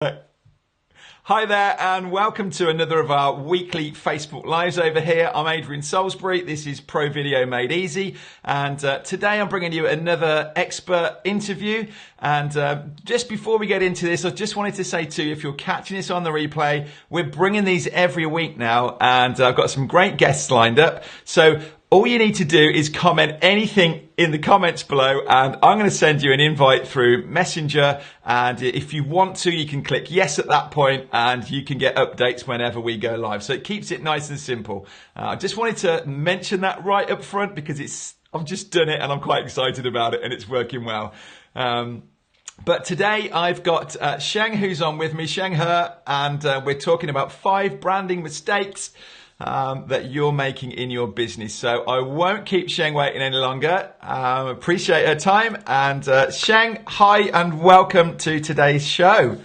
Hi there and welcome to another of our weekly Facebook Lives over here. I'm Adrian Salisbury. This is Pro Video Made Easy, and today I'm bringing you another expert interview. And just before we get into this, I just wanted to say to you, if you're catching this on the replay, we're bringing these every week now, and I've got some great guests lined up. So all you need to do is comment anything in the comments below, and I'm going to send you an invite through Messenger. And if you want to, you can click yes at that point, and you can get updates whenever we go live. So it keeps it nice and simple. I just wanted to mention that right up front because I've just done it and I'm quite excited about it, and it's working well. But today I've got Sheng who's on with me, Sheng Herr, and we're talking about 5 branding mistakes that you're making in your business. So I won't keep Sheng waiting any longer. Appreciate her time. And Sheng, hi and welcome to today's show.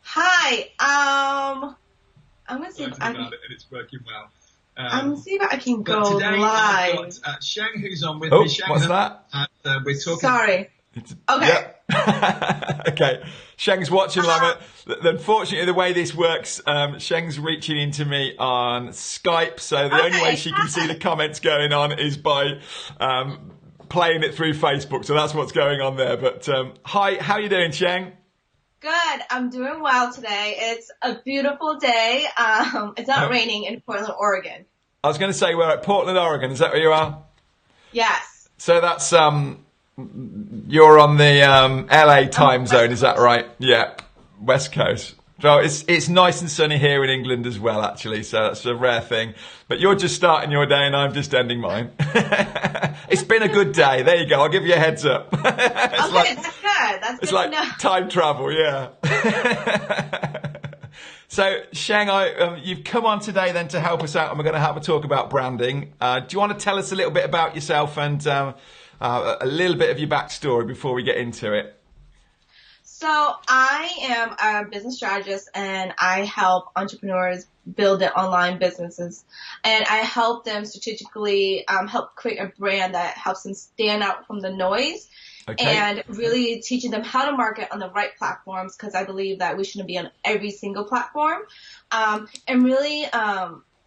Hi. I'm gonna see if I can. About it, and it's working well. I'm gonna see if I can go today live. I've got Sheng who's on with me. Sheng, what's that? And we're talking. Sorry. Okay. Yep. Okay. Sheng's watching along. Unfortunately, the way this works, Sheng's reaching into me on Skype, so the only way she can see the comments going on is by playing it through Facebook. So that's what's going on there. But hi, how are you doing, Sheng? Good. I'm doing well today. It's a beautiful day. It's not raining in Portland, Oregon. I was going to say we're at Portland, Oregon. Is that where you are? Yes. So that's you're on the LA time zone, is that right? Yeah, West Coast. So it's nice and sunny here in England as well, actually. So that's a rare thing. But you're just starting your day, and I'm just ending mine. It's been a good day. There you go. I'll give you a heads up. Okay, that's good. That's good. It's like time travel, yeah. So Sheng, you've come on today then to help us out, and we're going to have a talk about branding. Do you want to tell us a little bit about yourself and a little bit of your backstory before we get into it? So I am a business strategist, and I help entrepreneurs build their online businesses. And I help them strategically help create a brand that helps them stand out from the noise. Okay. And really teaching them how to market on the right platforms, because I believe that we shouldn't be on every single platform, and really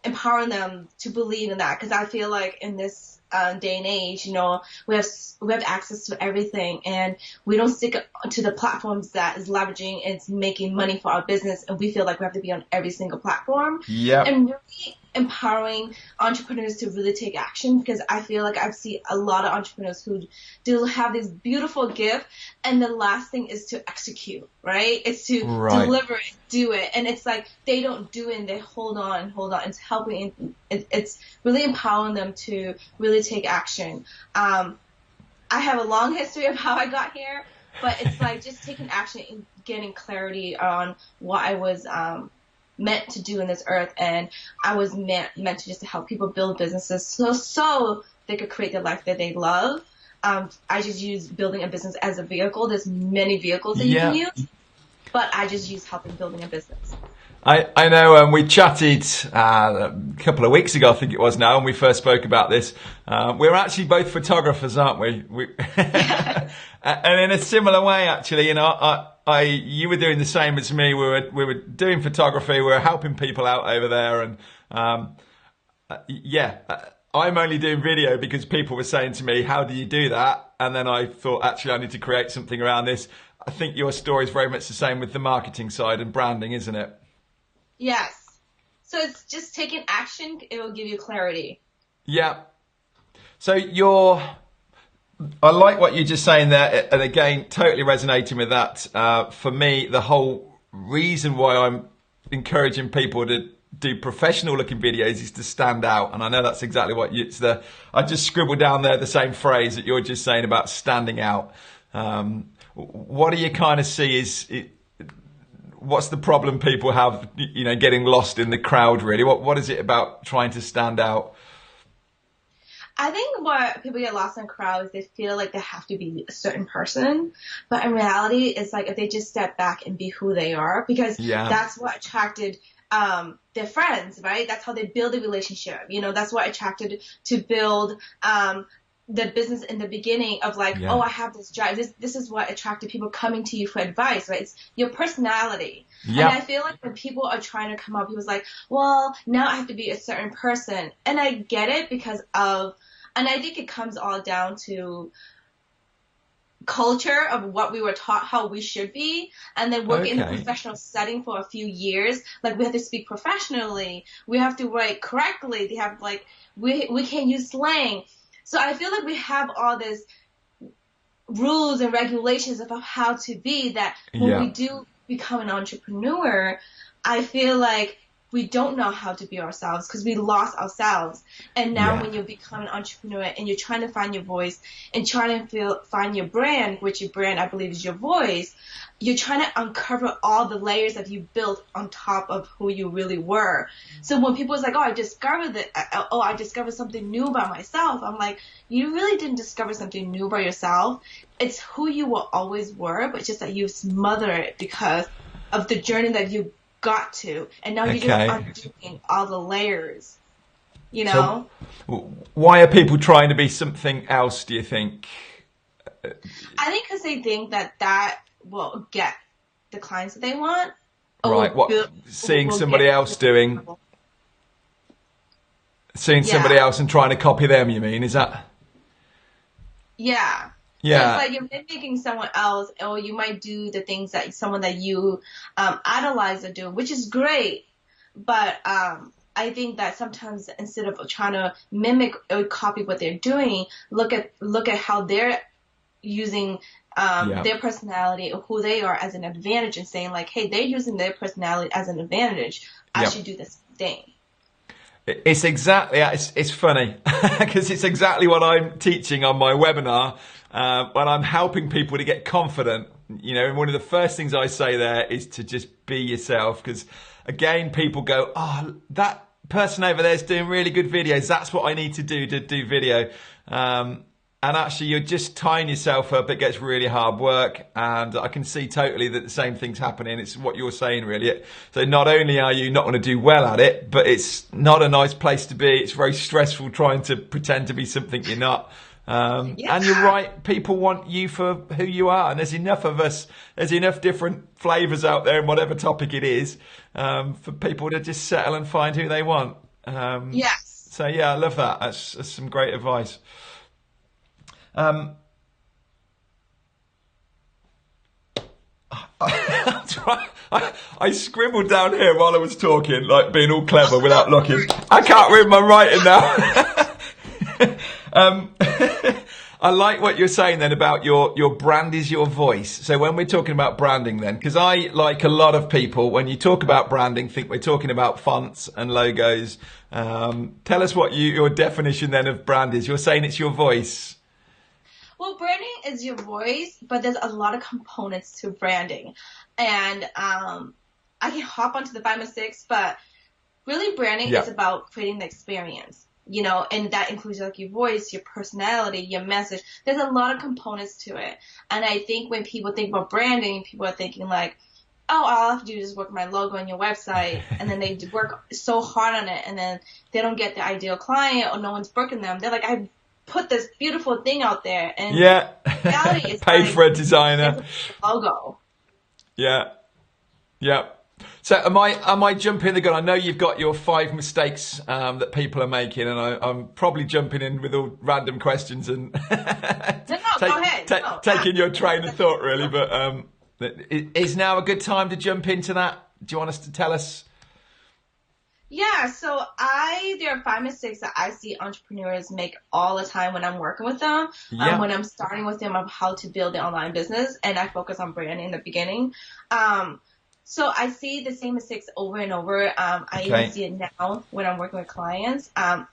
empowering them to believe in that, because I feel like in this day and age, we have access to everything, and we don't stick to the platforms that is leveraging and it's making money for our business, and we feel like we have to be on every single platform. Yeah. And really empowering entrepreneurs to really take action, because I feel like I've seen a lot of entrepreneurs who do have this beautiful gift, and the last thing is to execute, right? It's to deliver it, do it. And it's like they don't do it and they hold on. It's helping, it's really empowering them to really take action. I have a long history of how I got here, but it's like just taking action and getting clarity on what I was meant to do in this earth, and I was meant to just to help people build businesses so they could create the life that they love. I just use building a business as a vehicle. There's many vehicles that you can use, but I just use helping building a business. I know we chatted a couple of weeks ago, I think it was now, when we first spoke about this. We're actually both photographers, aren't we? And in a similar way, actually, you were doing the same as me. We were doing photography. We were helping people out over there, and I'm only doing video because people were saying to me, "How do you do that?" And then I thought, actually, I need to create something around this. I think your story is very much the same with the marketing side and branding, isn't it? Yes. So it's just taking action. It will give you clarity. Yeah. So I like what you're just saying there, and again, totally resonating with that. For me, the whole reason why I'm encouraging people to do professional looking videos is to stand out. And I know that's exactly what I just scribbled down there the same phrase that you're just saying about standing out. What do you kind of see what's the problem people have, getting lost in the crowd, really? What is it about trying to stand out? I think what people get lost in crowds, they feel like they have to be a certain person. But in reality, it's like if they just step back and be who they are, because that's what attracted their friends, right? That's how they build a relationship. That's what attracted to build the business in the beginning of like, Yeah. oh, I have this drive. This is what attracted people coming to you for advice, right? It's your personality. And I Yep. feel like when people are trying to come up, people's like, well, now I have to be a certain person. And I get it and I think it comes all down to culture of what we were taught how we should be, and then working in the Okay. professional setting for a few years, like we have to speak professionally, we have to write correctly, they have like we can't use slang. So I feel like we have all this rules and regulations about how to be, that when we Yeah. do become an entrepreneur, I feel like we don't know how to be ourselves because we lost ourselves. And now Yeah. when you become an entrepreneur and you're trying to find your voice and trying to find your brand, which your brand, I believe, is your voice, you're trying to uncover all the layers that you built on top of who you really were. So when people's like, oh, I discovered something new about myself, I'm like, you really didn't discover something new about yourself. It's who you will always were, but it's just that you smother it because of the journey that you got to, and now you're Okay. just undoing all the layers, you So know? why are people trying to be something else, do you think? I think because they think that will get the clients that they want, or Right. What, seeing will somebody get else doing, seeing somebody yeah. else and trying to copy them, you mean? Is that? Yeah. So it's Yeah. like you're mimicking someone else, or you might do the things that someone that you idolize are doing, which is great. But I think that sometimes instead of trying to mimic or copy what they're doing, look at how they're using Yeah. their personality or who they are as an advantage, and saying like, hey, they're using their personality as an advantage. I Yeah. should do the same thing. It's exactly, it's funny because it's exactly what I'm teaching on my webinar when I'm helping people to get confident. You know, and one of the first things I say there is to just be yourself, because again, people go, oh, that person over there is doing really good videos. That's what I need to do video. And actually, you're just tying yourself up. It gets really hard work. And I can see totally that the same thing's happening. It's what you're saying, really. So not only are you not going to do well at it, but it's not a nice place to be. It's very stressful trying to pretend to be something you're not. Yeah. And you're right. People want you for who you are. And there's enough of us. There's enough different flavors out there in whatever topic it is, for people to just settle and find who they want. Yes. So yeah, I love that. That's some great advice. I scribbled down here while I was talking, like being all clever without looking. I can't read my writing now. I like what you're saying then about your brand is your voice. So when we're talking about branding then, because I, like a lot of people, when you talk about branding, think we're talking about fonts and logos. Tell us what your definition then of brand is. You're saying it's your voice. Well, branding is your voice, but there's a lot of components to branding. And I can hop onto the 5 and 6, but really branding Yeah. is about creating the experience, you know, and that includes like your voice, your personality, your message. There's a lot of components to it. And I think when people think about branding, people are thinking like, oh, all I have to do is just work my logo on your website, and then they work so hard on it, and then they don't get the ideal client, or no one's booking them. They're like, I put this beautiful thing out there, and Yeah. reality is Pay like, for a designer. it's a logo. Yeah. Yeah. So am I jumping the gun? I know you've got your 5 mistakes that people are making, and I'm probably jumping in with all random questions and No, go ahead. No. taking your train of thought, really. But is now a good time to jump into that? Do you want us to tell us? Yeah, so there are 5 mistakes that I see entrepreneurs make all the time when I'm working with them, Yeah. when I'm starting with them of how to build an online business, and I focus on branding in the beginning. So I see the same mistakes over and over. I even see it now when I'm working with clients. And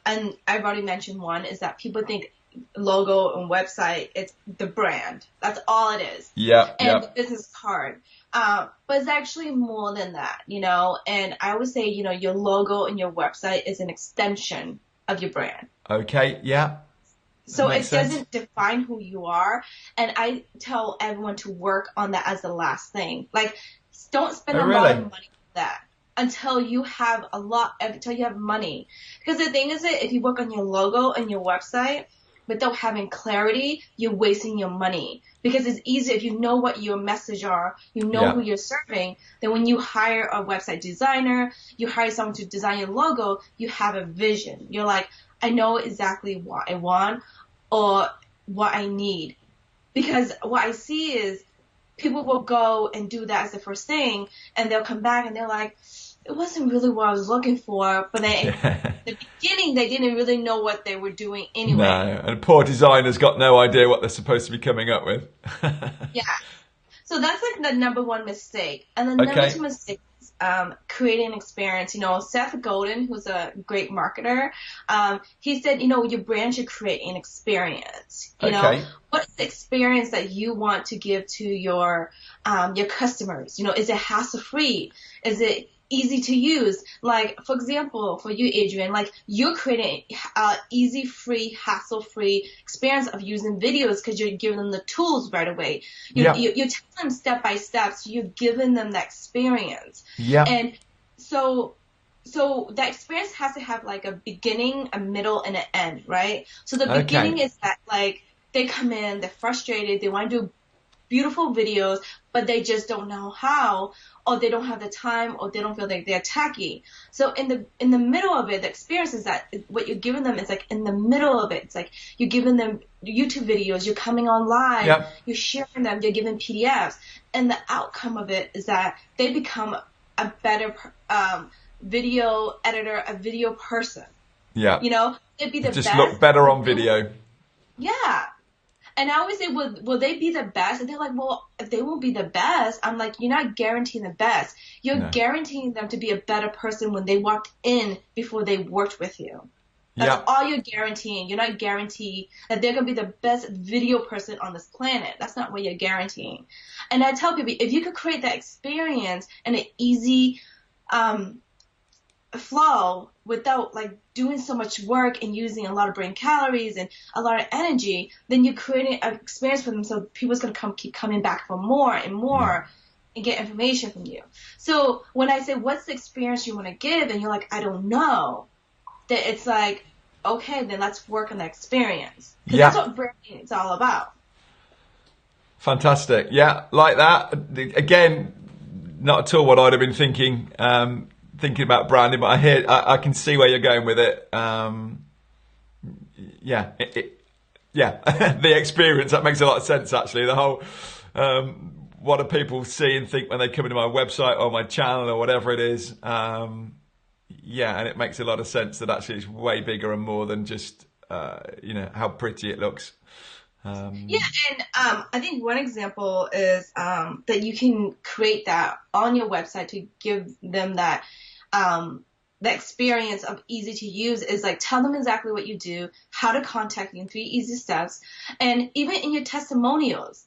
I've already mentioned one is that people think logo and website, it's the brand. That's all it is. Yeah. And the business card. But it's actually more than that, you know, and I would say, you know, your logo and your website is an extension of your brand. Okay. Yeah. So it makes sense. doesn't define who you are. And I tell everyone to work on that as the last thing. Like, don't spend Oh, a lot of really? money on that until you have until you have money. Because the thing is that if you work on your logo and your website, without having clarity, you're wasting your money. Because it's easier if you know what your message are, you know who you're serving, then when you hire a website designer, you hire someone to design your logo, you have a vision. You're like, I know exactly what I want or what I need. Because what I see is people will go and do that as the first thing, and they'll come back and they're like, it wasn't really what I was looking for. But then at the beginning, they didn't really know what they were doing anyway. No, and poor designers got no idea what they're supposed to be coming up with. Yeah. So that's like the number one mistake. And the number two mistake is creating an experience. You know, Seth Godin, who's a great marketer, he said, you know, your brand should create an experience. You know, what's the experience that you want to give to your customers? You know, is it hassle-free? Is it easy to use? Like, for example, for you, Adrian, like you're creating easy, free, hassle-free experience of using videos because you're giving them the tools right away. You're telling them step by step, so you're giving them that experience. Yeah. And so that experience has to have like a beginning, a middle, and an end, right? So the beginning is that like they come in, they're frustrated, they want to do beautiful videos, but they just don't know how, or they don't have the time, or they don't feel like they're tacky. So in the middle of it, the experience is that what you're giving them is like in the middle of it. It's like you're giving them YouTube videos, you're coming on live, you're sharing them, you're giving PDFs, and the outcome of it is that they become a better video editor, a video person. Yeah, you know, they'd be the best. Just look better on video. Yeah. And I always say, will they be the best? And they're like, well, if they won't be the best, I'm like, you're not guaranteeing the best. You're guaranteeing them to be a better person when they walked in before they worked with you. That's all you're guaranteeing. You're not guaranteeing that they're going to be the best video person on this planet. That's not what you're guaranteeing. And I tell people, if you could create that experience and an easy flow without like doing so much work and using a lot of brain calories and a lot of energy, then you're creating an experience for them, so people's going to keep coming back for more and more and get information from you. So when I say, what's the experience you want to give, and you're like, I don't know, that it's like, okay, then let's work on the experience. Because that's what branding is all about. Fantastic. Yeah, like that. Again, not at all what I'd have been thinking about branding, but I can see where you're going with it. The experience, that makes a lot of sense actually. The whole, what do people see and think when they come into my website or my channel or whatever it is. And it makes a lot of sense that actually it's way bigger and more than just, how pretty it looks. And I think one example is that you can create that on your website to give them that the experience of easy to use is like, tell them exactly what you do, how to contact you in 3 easy steps, and even in your testimonials,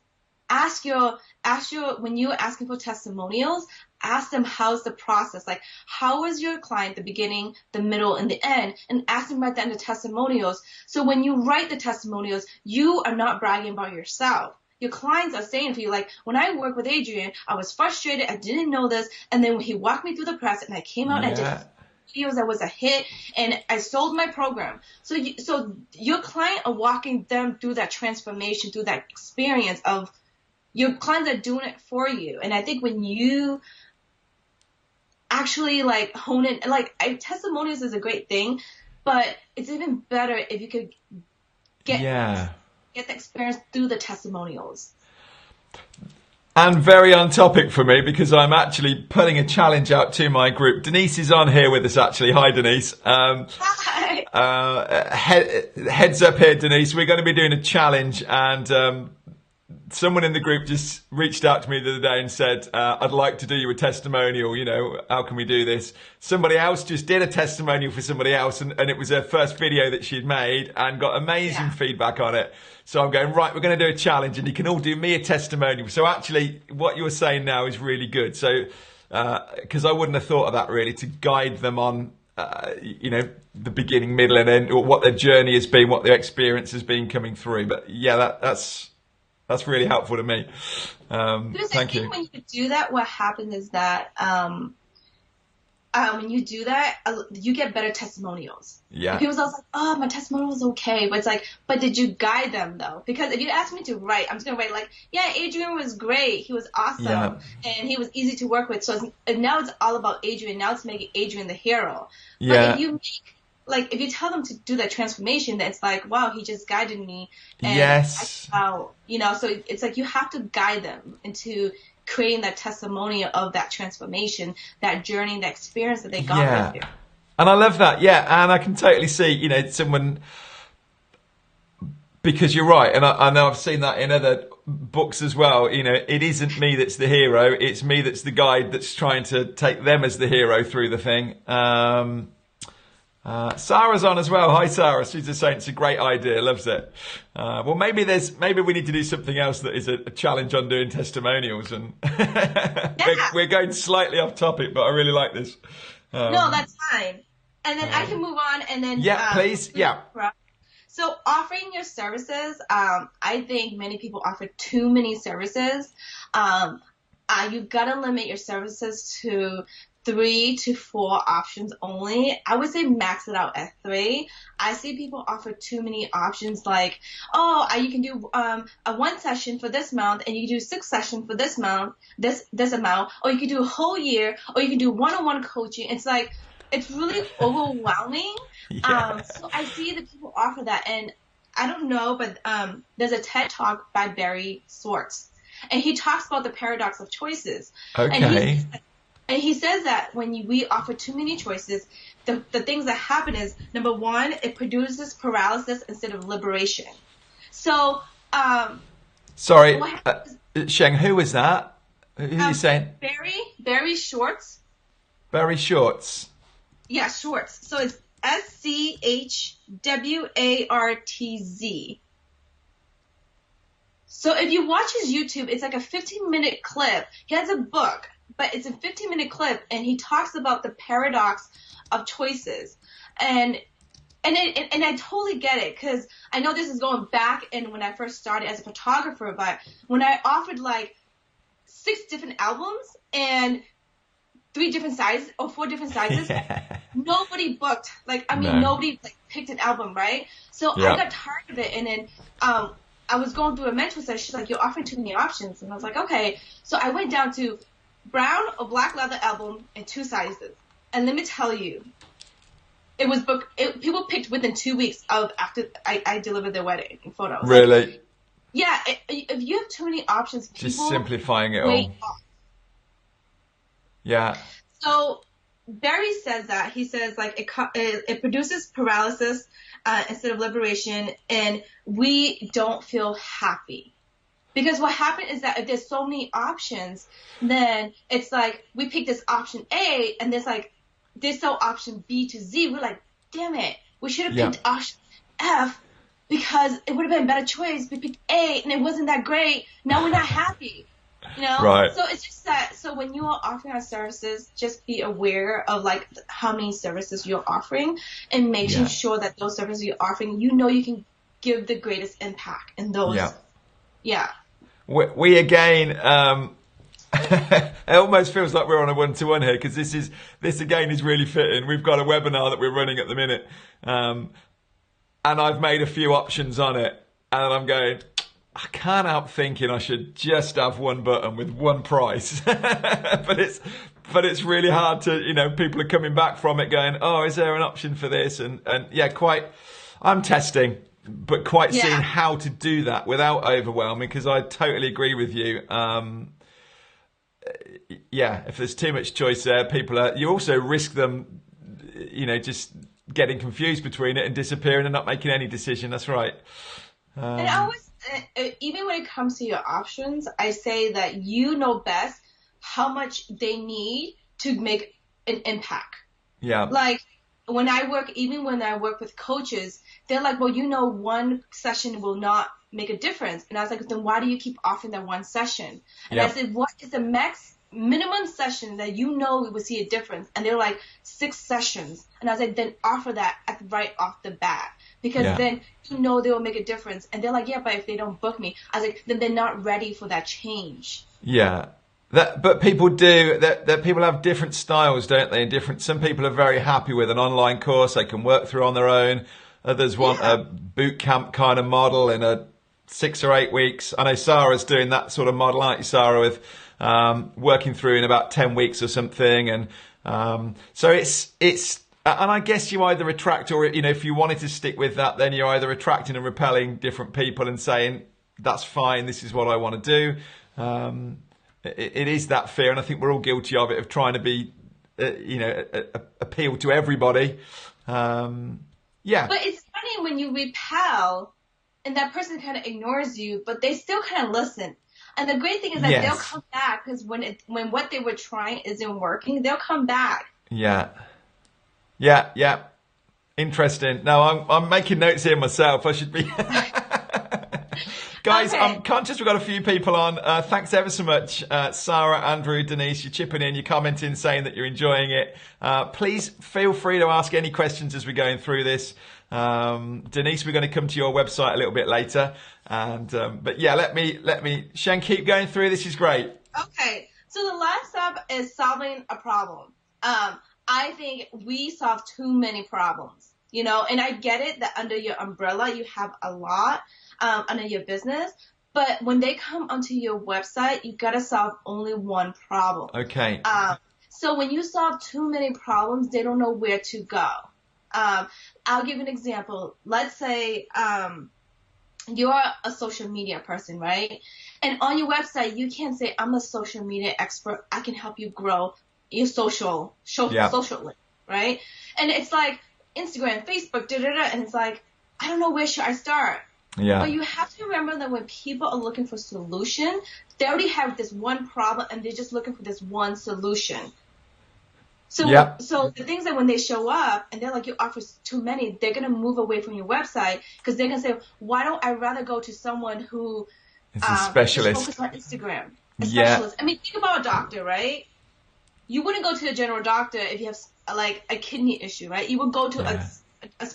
when you're asking for testimonials, ask them how's the process, like how is your client, the beginning, the middle, and the end, and ask them right then the testimonials. So when you write the testimonials, you are not bragging about yourself. Your clients are saying to you, like, when I worked with Adrian, I was frustrated, I didn't know this, and then he walked me through the press, and I came out and I did videos that was a hit, and I sold my program. So your client are walking them through that transformation, through that experience of your clients are doing it for you. And I think when you actually like hone in, like testimonials is a great thing, but it's even better if you could get the experience through the testimonials. And very on topic for me, because I'm actually putting a challenge out to my group. Denise is on here with us actually. Hi, Denise. Hi. Heads up here, Denise. We're going to be doing a challenge, and someone in the group just reached out to me the other day and said, I'd like to do you a testimonial, how can we do this? Somebody else just did a testimonial for somebody else, and it was her first video that she'd made and got amazing feedback on it. So I'm going, right, we're going to do a challenge and you can all do me a testimonial. So actually what you were saying now is really good. So, because I wouldn't have thought of that really, to guide them on, the beginning, middle and end, or what their journey has been, what their experience has been coming through. But that's really helpful to me. Thank you. When you do that, what happens is that when you do that, you get better testimonials. Yeah. And people's always like, oh, my testimonial was okay. But it's like, but did you guide them though? Because if you ask me to write, I'm just going to write like, yeah, Adrian was great. He was awesome. Yeah. And he was easy to work with. So now it's all about Adrian. Now it's making Adrian the hero. Yeah. But if you make, like, if you tell them to do that transformation, then it's like, wow, he just guided me. And Yes. you know, so it's like you have to guide them into creating that testimonial of that transformation, that journey, that experience that they got with you. And I love that. Yeah. And I can totally see, you know, someone, because you're right. And I know I've seen that in other books as well. You know, it isn't me that's the hero. It's me that's the guide that's trying to take them as the hero through the thing. Sarah's on as well. Hi, Sarah. She's just saying it's a great idea. Loves it. Well, maybe we need to do something else that is a challenge on doing testimonials. And we're going slightly off topic, but I really like this. No, that's fine. And then I can move on. And then please. Yeah. So offering your services, I think many people offer too many services. You've got to limit your services to 3 to 4 options only. I would say max it out at 3. I see people offer too many options like, you can do a 1 session for this month, and you can do 6 sessions for this month, this amount, or you can do a whole year, or you can do one-on-one coaching. It's like, it's really overwhelming. Yeah. So I see that people offer that, and I don't know, but there's a TED Talk by Barry Schwartz, and he talks about the paradox of choices. Okay. And he says that when we offer too many choices, the things that happen is, number one, it produces paralysis instead of liberation. So, sorry, Sheng, who was that? Who are you saying? Barry Schwartz. Barry Schwartz. Yeah, Schwartz. So it's SCHWARTZ. So if you watch his YouTube, it's like a 15-minute clip. He has a book, but it's a 15-minute clip, and he talks about the paradox of choices. And I totally get it, because I know this is going back in when I first started as a photographer, but when I offered like 6 different albums and 3 different sizes or 4 different sizes, nobody booked. Nobody picked an album, right? So I got tired of it, and then I was going through a mentor session. She's like, "You're offering too many options," and I was like, "Okay." So I went down to brown or black leather album in 2 sizes, and let me tell you, it was booked. People picked within 2 weeks of after I delivered their wedding photos. Really? Like, yeah. If you have too many options, people just simplifying it all. Off. Yeah. So Barry says that. He says like it produces paralysis instead of liberation, and we don't feel happy. Because what happened is that if there's so many options, then it's like we pick this option A, and there's no option B to Z. We're like, damn it, we should have picked option F because it would have been a better choice. We picked A, and it wasn't that great. Now we're not happy. You know? Right. So it's just that. So when you are offering our services, just be aware of like how many services you're offering, and making sure that those services you're offering, you can give the greatest impact in those. Yeah. We again, it almost feels like we're on a one-to-one here, because this again is really fitting. We've got a webinar that we're running at the minute, and I've made a few options on it, and I'm going, I can't help thinking I should just have one button with one price, but it's really hard to, people are coming back from it going, oh, is there an option for this? And I'm testing, but quite seeing how to do that without overwhelming, because I totally agree with you. If there's too much choice there, you also risk them, just getting confused between it and disappearing and not making any decision. That's right. And I always, even when it comes to your options, I say that you know best how much they need to make an impact. Yeah. Like when I work with coaches, they're like, well, one session will not make a difference. And I was like, then why do you keep offering that one session? And I said, what is the minimum session that we will see a difference? And they're like 6 sessions. And I was like, then offer that right off the bat. Because then they will make a difference. And they're like, yeah, but if they don't book me, I was like, then they're not ready for that change. Yeah. But people do that. People have different styles, don't they? And different. Some people are very happy with an online course they can work through on their own. Others want a boot camp kind of model in a 6 or 8 weeks. I know Sarah's doing that sort of model, aren't you, Sarah? With working through in about 10 weeks or something. And so it's. And I guess you either attract, or if you wanted to stick with that, then you're either attracting and repelling different people and saying that's fine. This is what I want to do. It is that fear, and I think we're all guilty of it, of trying to be, appeal to everybody. Yeah. But it's funny when you repel and that person kind of ignores you, but they still kind of listen. And the great thing is that they'll come back, because when what they were trying isn't working, they'll come back. Yeah. Interesting. No, I'm making notes here myself. I should be... Guys, I'm conscious we've got a few people on. Thanks ever so much, Sarah, Andrew, Denise. You're chipping in, you're commenting, saying that you're enjoying it. Please feel free to ask any questions as we're going through this. Denise, we're going to come to your website a little bit later. But yeah, let me, Sheng, keep going through. This is great. Okay. So the last step is solving a problem. I think we solve too many problems, and I get it that under your umbrella you have a lot under your business, but when they come onto your website, you gotta solve only one problem. Okay. So when you solve too many problems, they don't know where to go. I'll give an example. Let's say you're a social media person, right? And on your website, you can't say, I'm a social media expert. I can help you grow your social link, right? And it's like Instagram, Facebook, and it's like, I don't know, where should I start? Yeah. But you have to remember that when people are looking for a solution, they already have this one problem and they're just looking for this one solution. So the things that when they show up and they're like, you offer too many, they're going to move away from your website, because they're going to say, why don't I rather go to someone who is a specialist, just focus on Instagram, a specialist. I mean, think about a doctor, right? You wouldn't go to a general doctor if you have like a kidney issue, right? You would go to a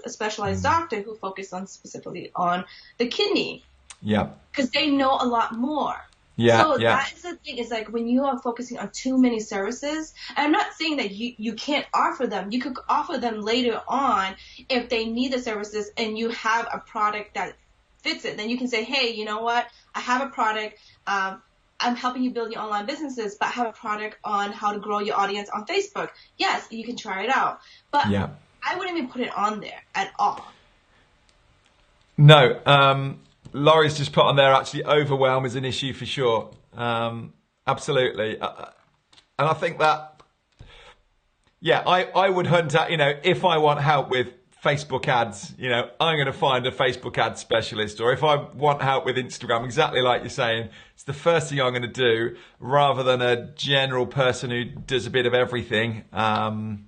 specialized doctor who focuses on specifically on the kidney. Yeah. Because they know a lot more. Yeah. So that is the thing, is like when you are focusing on too many services, and I'm not saying that you can't offer them. You could offer them later on if they need the services and you have a product that fits it. Then you can say, hey, you know what? I have a product. I'm helping you build your online businesses, but I have a product on how to grow your audience on Facebook. Yes, you can try it out. But I wouldn't even put it on there at all. No. Laurie's just put on there, actually, overwhelm is an issue for sure. Absolutely. And I think that, I would hunt out, if I want help with Facebook ads, I'm going to find a Facebook ad specialist. Or if I want help with Instagram, exactly like you're saying, it's the first thing I'm going to do, rather than a general person who does a bit of everything. I'm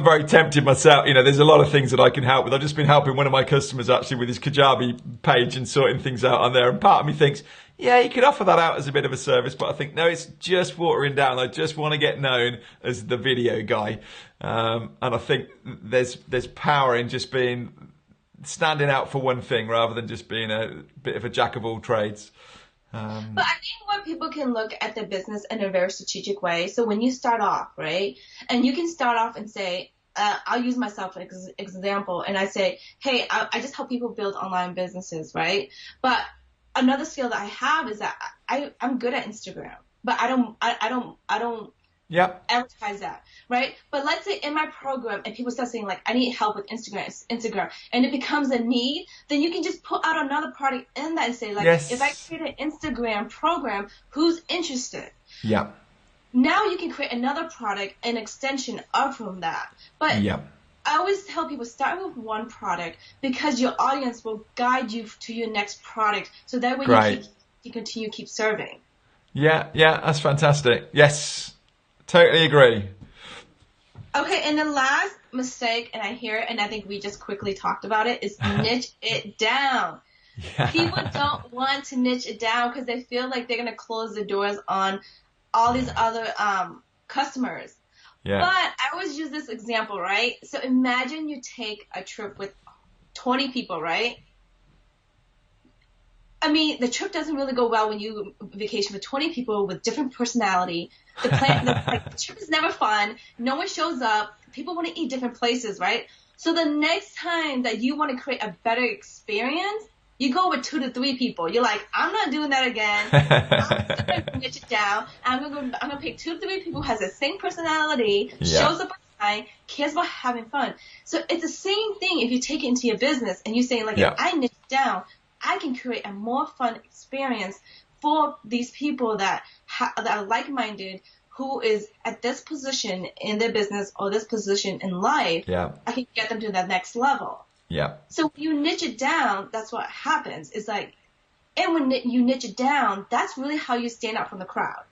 very tempted myself. There's a lot of things that I can help with. I've just been helping one of my customers actually with his Kajabi page and sorting things out on there. And part of me thinks, you could offer that out as a bit of a service, but I think, no, it's just watering down. I just want to get known as the video guy. And I think there's power in just standing out for one thing, rather than just being a bit of a jack of all trades. But I think what people can look at the business in a very strategic way. So when you start off, right, and you can start off and say, I'll use myself as an example, and I say, hey, I just help people build online businesses, right? But another skill that I have is that I'm good at Instagram, but I don't advertise that, right? But let's say in my program, and people start saying like, I need help with Instagram, and it becomes a need, then you can just put out another product in that and say like, if I create an Instagram program, who's interested? Yeah. Now you can create another product, an extension up from that. But I always tell people, start with one product, because your audience will guide you to your next product. So that way you continue to keep serving. Yeah, that's fantastic. Yes, totally agree. Okay, and the last mistake, and I hear it, and I think we just quickly talked about it, is niche it down. Yeah. People don't want to niche it down because they feel like they're going to close the doors on all these other customers. Yeah. But I always use this example, right? So imagine you take a trip with 20 people, right? I mean, the trip doesn't really go well when you vacation with 20 people with different personality. The trip is never fun. No one shows up. People want to eat different places, right? So the next time that you want to create a better experience, you go with 2 to 3 people. You're like, I'm not doing that again. I'm going to niche it down. I'm going to pick 2 to 3 people who has the same personality, shows up on time, cares about having fun. So it's the same thing if you take it into your business and you say, like, if I niche it down, I can create a more fun experience for these people that are like-minded, who is at this position in their business or this position in life. I can get them to that next level. So when you niche it down, that's what happens. It's like, and when you niche it down, that's really how you stand out from the crowd.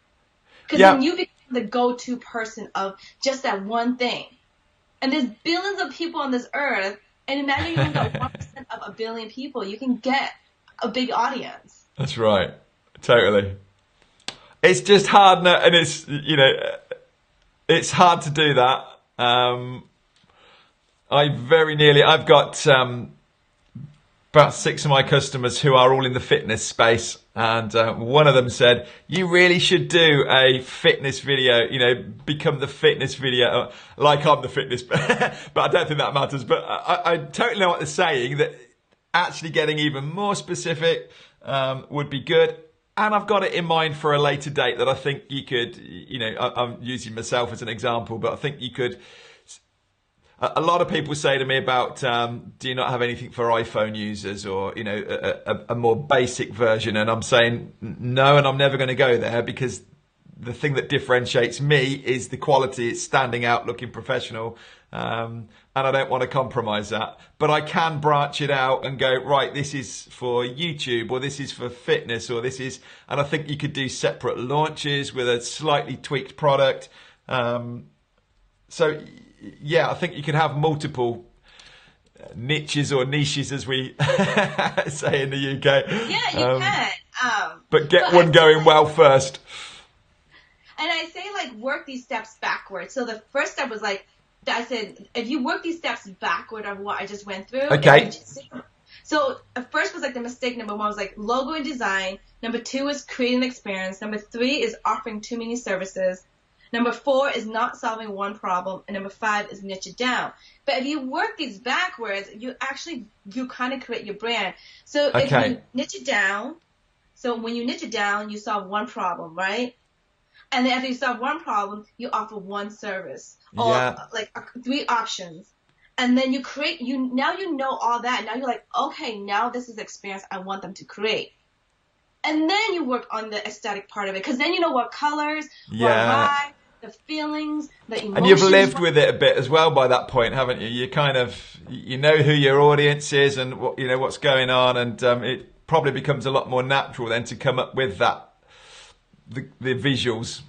Because when you become the go-to person of just that one thing, and there's billions of people on this earth, and imagine you only got 1% of a billion people, you can get a big audience. That's right. Totally. It's just hard, and it's, you know, it's hard to do that. I've got about 6 of my customers who are all in the fitness space, and one of them said, you really should do a fitness video, you know, become the fitness video, like I'm the fitness, but I don't think that matters. But I totally know what they're saying, that actually getting even more specific would be good. And I've got it in mind for a later date that I think you could, you know, I'm using myself as an example, but I think you could. A lot of people say to me about, do you not have anything for iPhone users, or, you know, a more basic version? And I'm saying no, and I'm never going to go there, because the thing that differentiates me is the quality. It's standing out, looking professional. And I don't want to compromise that. But I can branch it out and go, right, this is for YouTube, or this is for fitness, or this is, and I think you could do separate launches with a slightly tweaked product. So yeah, I think you can have multiple niches, or niches as we say in the UK. Yeah, you can. But get one going well first. And I say, like, work these steps backwards. So the first step was like, I said, if you work these steps backward of what I just went through. Okay. So first was like the mistake. Number 1 was like logo and design. Number 2 is creating an experience. Number 3 is offering too many services. Number 4 is not solving one problem. And number 5 is niche it down. But if you work these backwards, you kind of create your brand. So if you niche it down, so when you niche it down, you solve one problem, right? And then after you solve one problem, you offer one service, or like 3 options. And then now you know all that. Now you're like, okay, now this is the experience I want them to create. And then you work on the aesthetic part of it, because then you know what colors, what vibe, the feelings, the emotions. And you've lived with it a bit as well by that point, haven't you? You kind of, you know who your audience is and what, you know, what's going on, and it probably becomes a lot more natural then to come up with that. The visuals.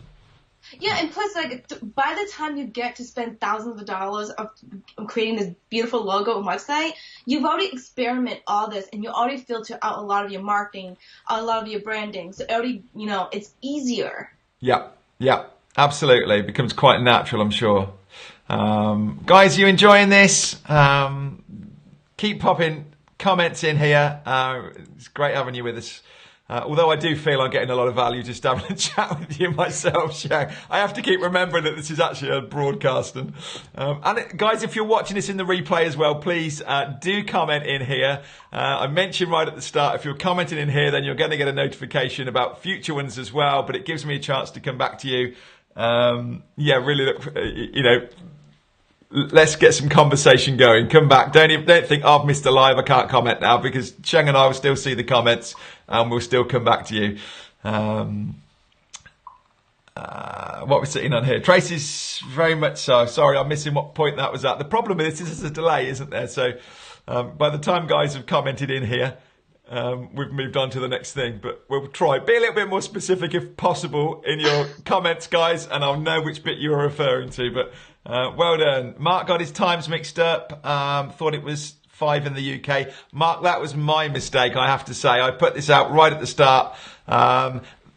Yeah, and plus, like, by the time you get to spend thousands of dollars of creating this beautiful logo and website, you've already experimented all this, and you already filter out a lot of your marketing, a lot of your branding. So already, you know, it's easier. Yeah, absolutely. It becomes quite natural, I'm sure. Guys, you enjoying this? Keep popping comments in here. It's great having you with us. Although I do feel I'm getting a lot of value just having a chat with you myself, Sheng. I have to keep remembering that this is actually a broadcast. And guys, if you're watching this in the replay as well, please do comment in here. I mentioned right at the start, if you're commenting in here, then you're going to get a notification about future ones as well. But it gives me a chance to come back to you. Really look, you know, let's get some conversation going. Come back. Don't think, oh, I've missed a live, I can't comment now, because Sheng and I will still see the comments and we'll still come back to you. What we're sitting on here. Tracy's very much so. Sorry, I'm missing what point that was at. The problem is there's a delay, isn't there? So by the time guys have commented in here, we've moved on to the next thing, but we'll try. Be a little bit more specific if possible in your comments, guys, and I'll know which bit you're referring to. But well done. Mark got his times mixed up. Thought it was 5 in the UK. Mark, that was my mistake, I have to say. I put this out right at the start.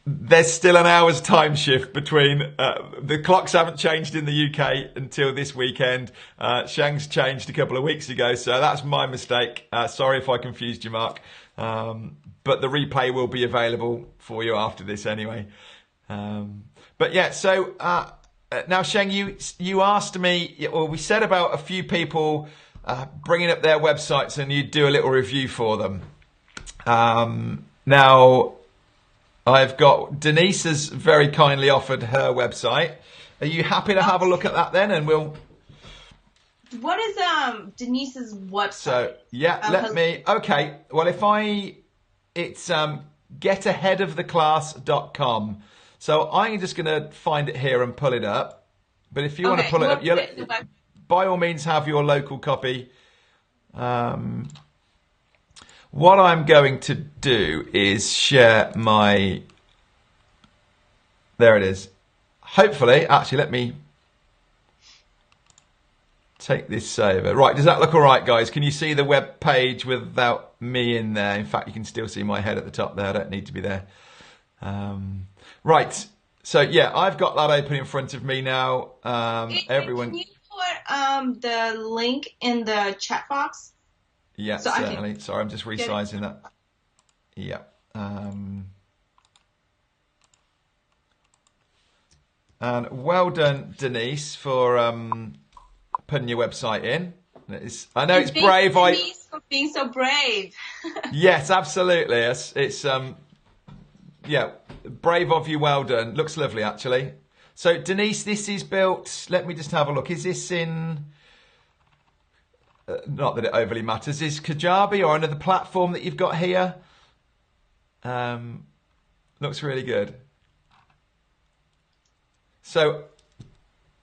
There's still an hour's time shift between, the clocks haven't changed in the UK until this weekend. Sheng's changed a couple of weeks ago, so that's my mistake. Sorry if I confused you, Mark. but the replay will be available for you after this anyway. But yeah, so now Sheng, you asked me, or we said about a few people bringing up their websites and you'd do a little review for them. Now, I've got, Denise has very kindly offered her website. Are you happy to have a look at that then? And we'll... What is Denise's website? So, yeah, okay. Well, it's getaheadoftheclass.com. So I'm just going to find it here and pull it up. But if you want to pull it up, by all means have your local copy. What I'm going to do is share my... There it is. Hopefully, actually, let me take this over. Right, does that look all right, guys? Can you see the web page without me in there? In fact, you can still see my head at the top there. I don't need to be there. Right, so yeah, I've got that open in front of me now. Everyone, can you put the link in the chat box? Yeah, so certainly. Sorry, I'm just resizing that. Yeah. And well done, Denise, for putting your website in. I know it's brave. Denise for being so brave. Yes, absolutely. It's yeah, brave of you. Well done. Looks lovely, actually. So, Denise, this is built. Let me just have a look. Is this in? Not that it overly matters. Is Kajabi or another platform that you've got here? Looks really good. So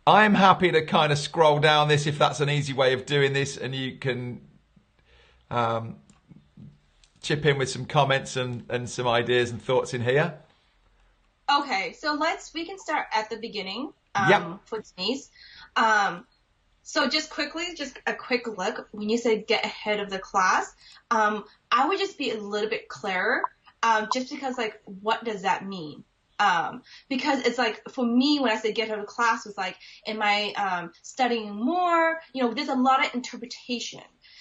I'm happy to kind of scroll down this if that's an easy way of doing this, and you can chip in with some comments and some ideas and thoughts in here. Okay, so we can start at the beginning for Denise. So just a quick look. When you say get ahead of the class, I would just be a little bit clearer, just because like, what does that mean? Because it's like, for me, when I say get ahead of the class, it's like, am I studying more? You know, there's a lot of interpretation.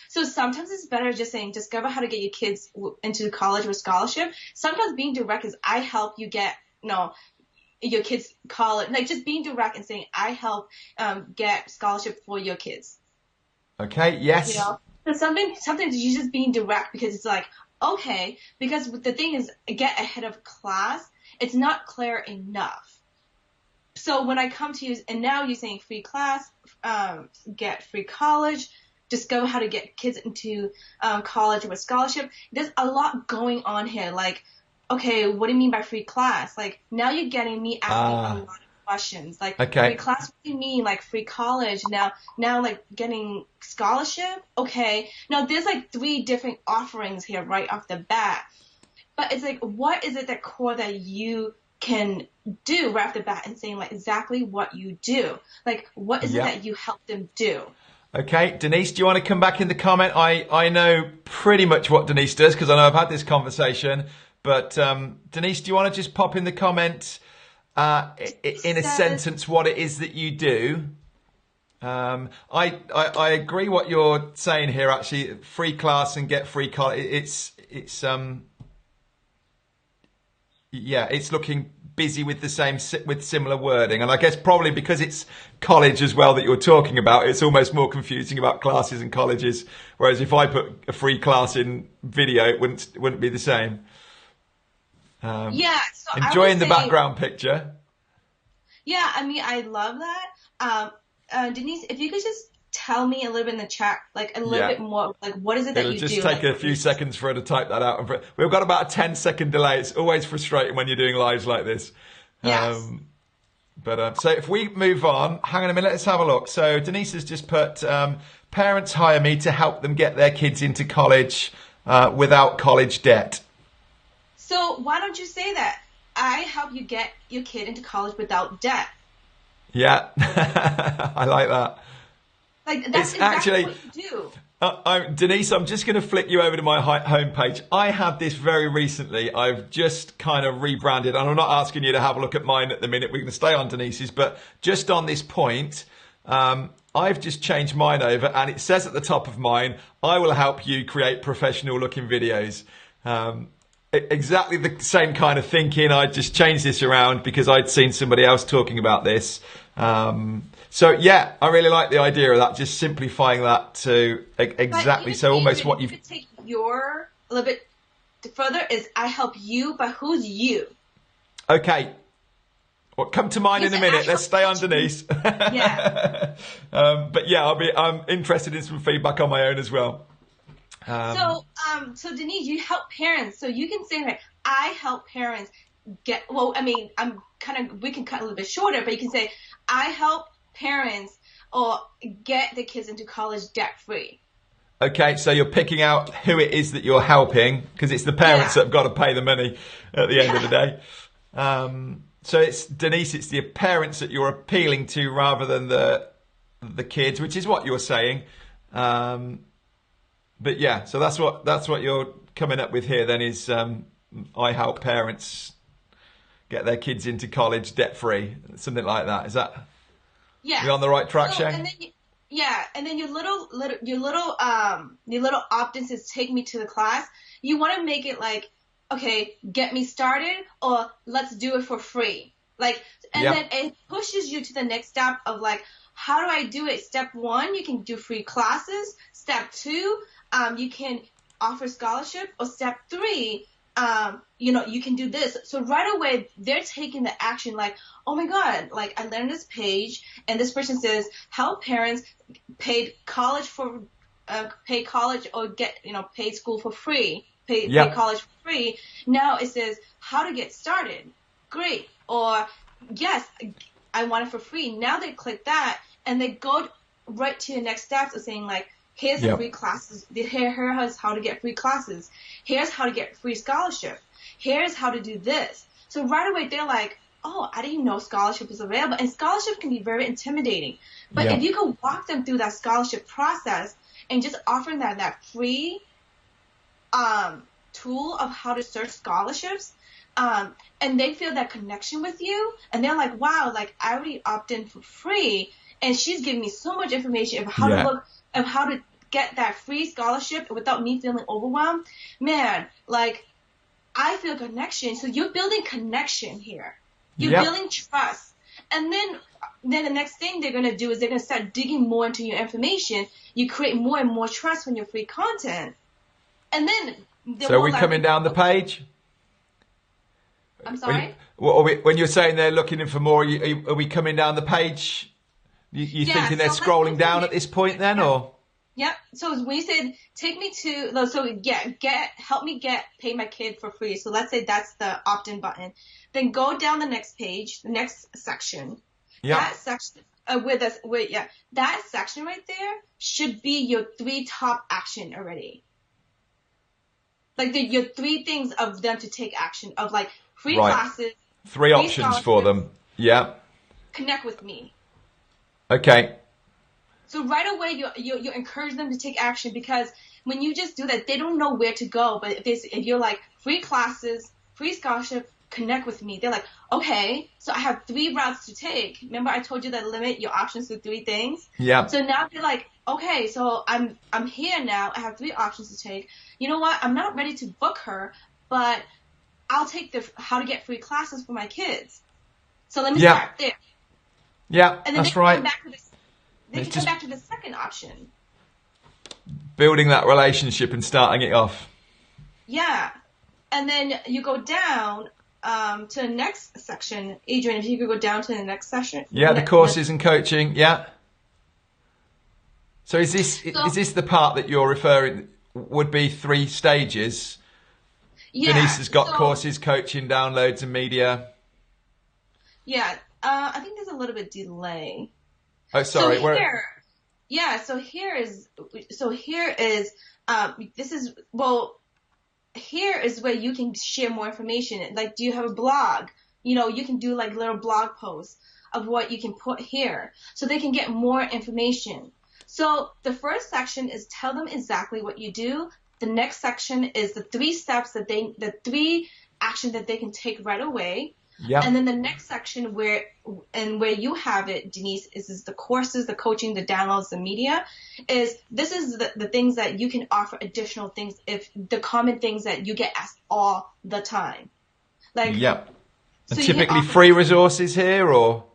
So sometimes it's better just saying, discover how to get your kids into college with scholarship. Sometimes being direct is, I help you get, your kids college, like just being direct and saying, I help get scholarship for your kids. Okay, yes. You know, so sometimes you're just being direct because it's like, okay, because the thing is, get ahead of class, it's not clear enough. So when I come to you, and now you're saying free class, get free college, discover how to get kids into college with scholarship, there's a lot going on here. Like, okay, what do you mean by free class? Like, now you're getting me asking a lot of questions. Like, free class, what do you mean? Like, free college, now like, getting scholarship? Okay. Now, there's, like, 3 different offerings here right off the bat. But it's like, what is it that core that you can do right off the bat and saying, like, exactly what you do? Like, what is it that you help them do? Okay, Denise, do you want to come back in the comment? I know pretty much what Denise does because I know I've had this conversation. But Denise, do you want to just pop in the comment in a sentence what it is that you do? I agree what you're saying here. Actually, free class and get free college. It's looking busy with with similar wording, and I guess probably because it's college as well that you're talking about, it's almost more confusing about classes and colleges. Whereas if I put a free class in video, it wouldn't be the same. So enjoying the background picture. Yeah, I mean, I love that. Denise, if you could just tell me a little bit in the chat, like a little bit more, like what is it that you do? It'll just take a few seconds for her to type that out. We've got about a 10-second delay. It's always frustrating when you're doing lives like this. Yes. So if we move on, hang on a minute, let's have a look. So Denise has just put, parents hire me to help them get their kids into college without college debt. So why don't you say that? I help you get your kid into college without debt. Yeah, I like that. Like, that's exactly what you do. Denise, I'm just going to flick you over to my homepage. I had this very recently. I've just kind of rebranded, and I'm not asking you to have a look at mine at the minute. We're going to stay on Denise's, but just on this point, I've just changed mine over, and it says at the top of mine, I will help you create professional looking videos. exactly the same kind of thinking. I just changed this around because I'd seen somebody else talking about this. So yeah, I really like the idea of that, just simplifying that to exactly. So almost what you could take your a little bit further is I help you, but who's you? Okay. Well, come to mine in a minute. Let's stay underneath. Yeah. But yeah, I'm interested in some feedback on my own as well. So Denise, you help parents. So you can say like, I help parents get. Well, I mean, we can cut a little bit shorter, but you can say, I help parents or get the kids into college debt free. Okay, so you're picking out who it is that you're helping because it's the parents that have got to pay the money at the end of the day. So it's Denise, it's the parents that you're appealing to rather than the kids, which is what you're saying. But yeah, so that's what you're coming up with here. Then is I help parents get their kids into college debt free, something like that. Is that? Yeah. You on the right track, Sheng? And then your little opt-ins is take me to the class. You want to make it like, okay, get me started or let's do it for free. Like, and then it pushes you to the next step of like, how do I do it? Step 1, you can do free classes. Step 2, you can offer scholarship. Or step 3, you can do this. So right away, they're taking the action like, oh my God, like I learned this page and this person says, help parents pay college or get, paid school for free, pay college for free. Now it says how to get started. Great. Or yes, I want it for free. Now they click that and they go right to the next steps of saying like, here's the free classes. Here's how to get free classes. Here's how to get free scholarship. Here's how to do this. So right away they're like, oh, I didn't know scholarship was available. And scholarship can be very intimidating. But if you can walk them through that scholarship process and just offering that free tool of how to search scholarships, and they feel that connection with you, and they're like, wow, like I already opted in for free, and she's giving me so much information of how to look, of how to get that free scholarship without me feeling overwhelmed. Man, like I feel connection. So you're building connection here. You're building trust. And then the next thing they're going to do is they're going to start digging more into your information. You create more and more trust when you're free content. And then... So are we coming down the page? I'm sorry? When you're saying they're looking in for more, are we coming down the page? You thinking they're scrolling down at this point then, or? Yep. So when you said take me to, help me pay my kid for free. So let's say that's the opt-in button. Then go down the next page, the next section. Yeah. That section that section right there should be your 3 top action already. Like your 3 things of them to take action of like free classes. 3 options for them. Yeah. Connect with me. Okay. So right away you encourage them to take action because when you just do that, they don't know where to go. But if you're like free classes, free scholarship, connect with me. They're like, okay, so I have 3 routes to take. Remember I told you that limit your options to 3 things? Yeah. So now they're like, okay, so I'm here now. I have 3 options to take. You know what? I'm not ready to book her, but I'll take the how to get free classes for my kids. So let me start there. Yeah, and then that's right. They can come back to the second option. Building that relationship and starting it off. Yeah. And then you go down to the next section. Adrian, if you could go down to the next section. Yeah, the courses and coaching. Yeah. So is this the part that you're referring would be 3 stages? Yeah. Denise has got courses, coaching, downloads, and media. Yeah. I think there's a little bit delay. Oh, sorry. So here is where you can share more information. Like, do you have a blog? You can do like little blog posts of what you can put here so they can get more information. So the first section is tell them exactly what you do. The next section is the 3 steps the 3 actions that they can take right away. Yeah. And then the next section where you have it, Denise, is the courses, the coaching, the downloads, the media. This is the things that you can offer additional things, if the common things that you get asked all the time. Like, yeah. And so typically free resources here, or?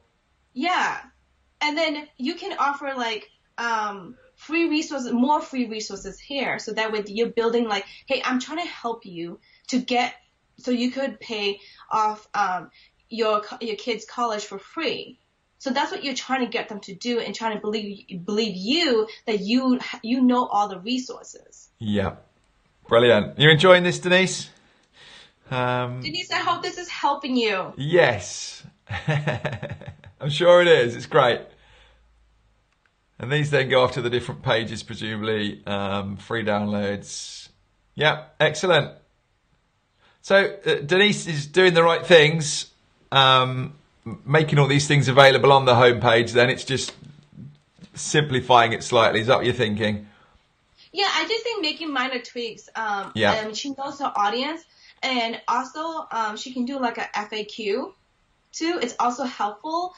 Yeah. And then you can offer like free resources, more free resources here. So that way you're building like, hey, I'm trying to help you to get, so you could pay off your kids' college for free. So that's what you're trying to get them to do, and trying to believe you that you know all the resources. Yeah. Brilliant. You enjoying this, Denise? Denise, I hope this is helping you. Yes. I'm sure it is. It's great. And these then go off to the different pages, presumably. Free downloads. Yeah, excellent. So Denise is doing the right things, making all these things available on the homepage. Then it's just simplifying it slightly. Is that what you're thinking? Yeah, I just think making minor tweaks. Yeah. She knows her audience, and also she can do like a FAQ too. It's also helpful.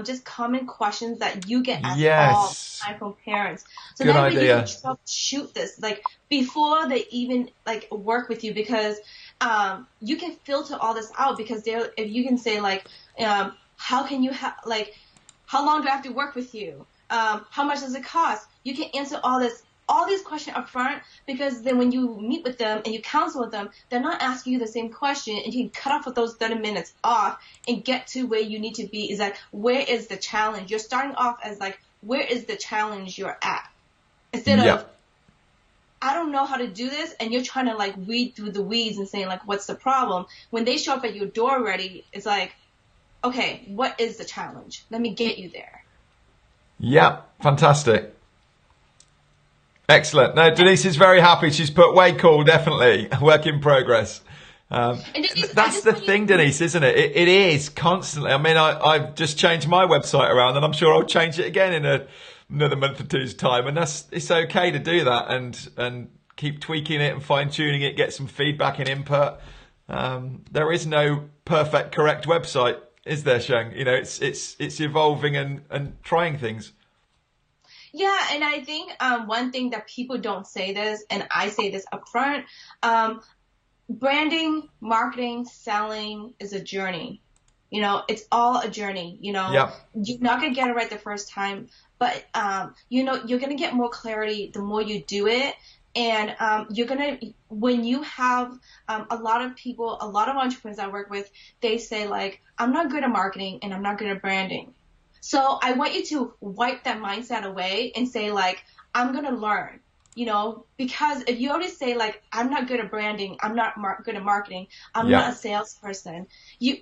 Just common questions that you get asked all the time from parents. So good that idea. way you can troubleshoot this like before they even like work with you, because you can filter all this out, because if you can say like, how can you how long do I have to work with you? How much does it cost? You can answer all these questions up front, because then when you meet with them and you counsel with them, they're not asking you the same question, and you can cut off those 30 minutes off and get to where you need to be. Is like, where is the challenge? You're starting off as like, where is the challenge you're at? Instead of, I don't know how to do this, and you're trying to like weed through the weeds and saying like, what's the problem? When they show up at your door already, it's like, okay, what is the challenge? Let me get you there. Yeah, fantastic. Excellent. No, Denise is very happy. She's put way cool, definitely. Work in progress. Denise, that's the thing, Denise, isn't it? It is constantly. I mean, I've just changed my website around, and I'm sure I'll change it again in another month or two's time. And it's okay to do that and keep tweaking it and fine tuning it, get some feedback and input. There is no perfect, correct website, is there, Sheng? You know, it's evolving and trying things. Yeah, and I think one thing that people don't say this, and I say this up front, branding, marketing, selling is a journey. You know, it's all a journey. You know, You're not going to get it right the first time, but, you know, you're going to get more clarity the more you do it. And you're going to, when you have a lot of people, a lot of entrepreneurs I work with, they say, like, I'm not good at marketing and I'm not good at branding. So I want you to wipe that mindset away and say, like, I'm going to learn, you know, because if you always say, like, I'm not good at branding, I'm not good at marketing, I'm not a salesperson,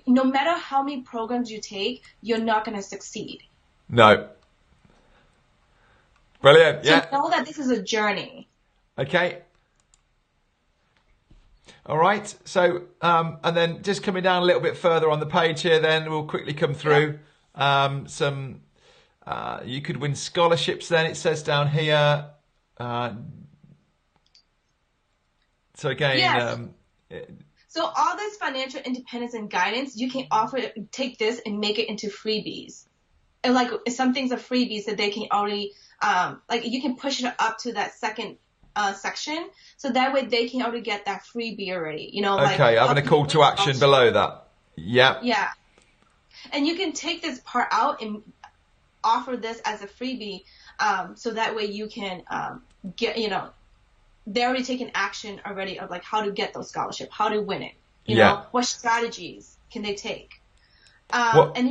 no matter how many programs you take, you're not going to succeed. No. Brilliant. So know that this is a journey. Okay. All right. So, and then just coming down a little bit further on the page here, then we'll quickly come through. You could win scholarships then, it says down here. So again, so all this financial independence and guidance, you can take this and make it into freebies. And like some things are freebies that they can already, like you can push it up to that second section, so that way they can already get that freebie already. You know, okay, having a call to action below that. Yeah. And you can take this part out and offer this as a freebie, so that way you can get, you know, they're already taking action already of like how to get those scholarships, how to win it, you know, what strategies can they take. And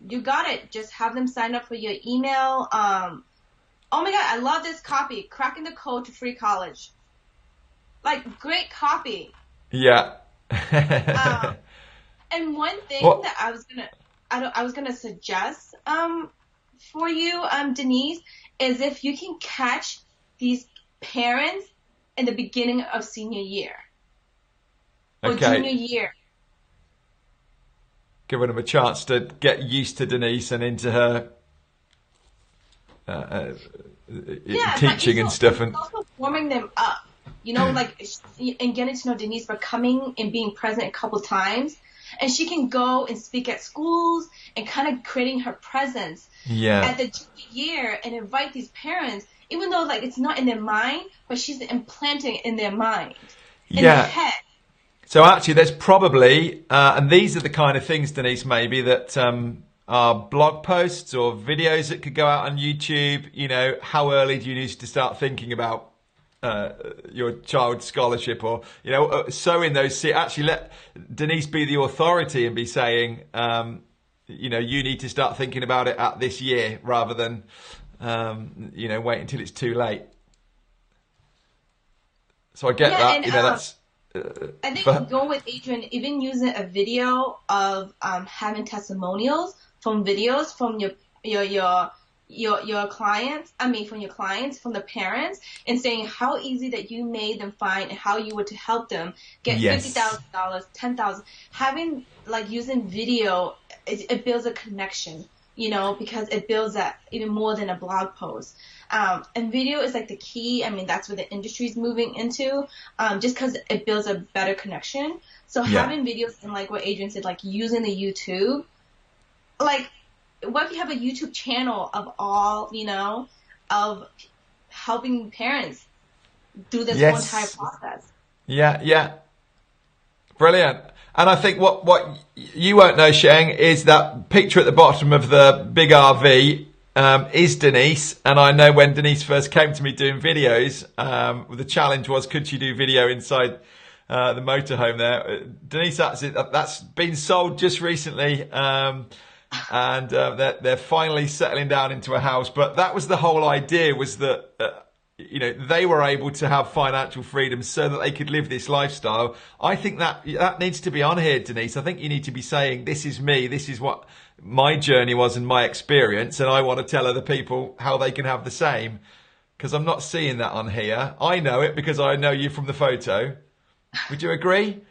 you got it. Just have them sign up for your email. Oh my God, I love this copy. Cracking the code to free college. Like, great copy. Yeah. And one thing that I was gonna suggest for you, Denise, is if you can catch these parents in the beginning of senior year or junior year. Giving them a chance to get used to Denise and into her teaching and stuff, and also warming them up, you know, like, and getting to know Denise, but coming and being present a couple times, And she can go and speak at schools and kind of creating her presence at the year and invite these parents, even though like it's not in their mind, but she's implanting it in their mind, in their head. So actually there's probably, and these are the kind of things, Denise, maybe that are blog posts or videos that could go out on YouTube. You know, how early do you need to start thinking about your child's scholarship, or, you know, sowing those seeds. Actually let Denise be the authority and be saying, you know, you need to start thinking about it at this year rather than, you know, wait until it's too late. So I get that, and, you know, that's... I think going with Adrian, even using a video of having testimonials from videos from your clients, from your clients, from the parents, and saying how easy that you made them find and how you were to help them get $50,000, $10,000. Having like using video, it builds a connection, you know, because it builds that even more than a blog post. And video is like the key. I mean, that's what the industry is moving into, just because it builds a better connection. So having videos and like what Adrian said, like using the YouTube, like what if you have a YouTube channel of all, you know, of helping parents through this whole entire process? Yeah. Brilliant. And I think what you won't know, Sheng, is that picture at the bottom of the big RV is Denise. And I know when Denise first came to me doing videos, the challenge was, could she do video inside the motorhome there? Denise, that's been sold just recently. And they're finally settling down into a house. But that was the whole idea, was that you know, they were able to have financial freedom so that they could live this lifestyle. I think that needs to be on here, Denise. I think you need to be saying, this is me, this is what my journey was and my experience, and I want to tell other people how they can have the same. Because I'm not seeing that on here. I know it because I know you from the photo. Would you agree?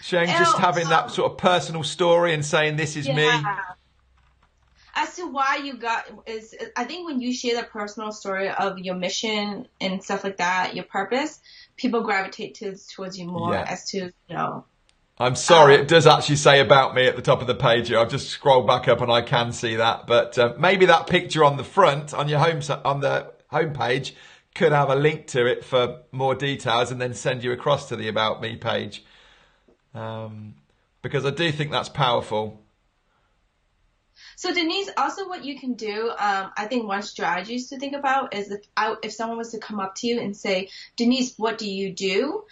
Sheng, just having that sort of personal story and saying, this is me. As to why you got is, I think when you share the personal story of your mission and stuff like that, your purpose, people gravitate towards you more as to, you know. I'm sorry, it does actually say about me at the top of the page here. I've just scrolled back up and I can see that. But maybe that picture on the front, on your on the homepage, could have a link to it for more details and then send you across to the About Me page. Because I do think that's powerful. So Denise, also what you can do, I think one strategy to think about is if someone was to come up to you and say, Denise, what do you do?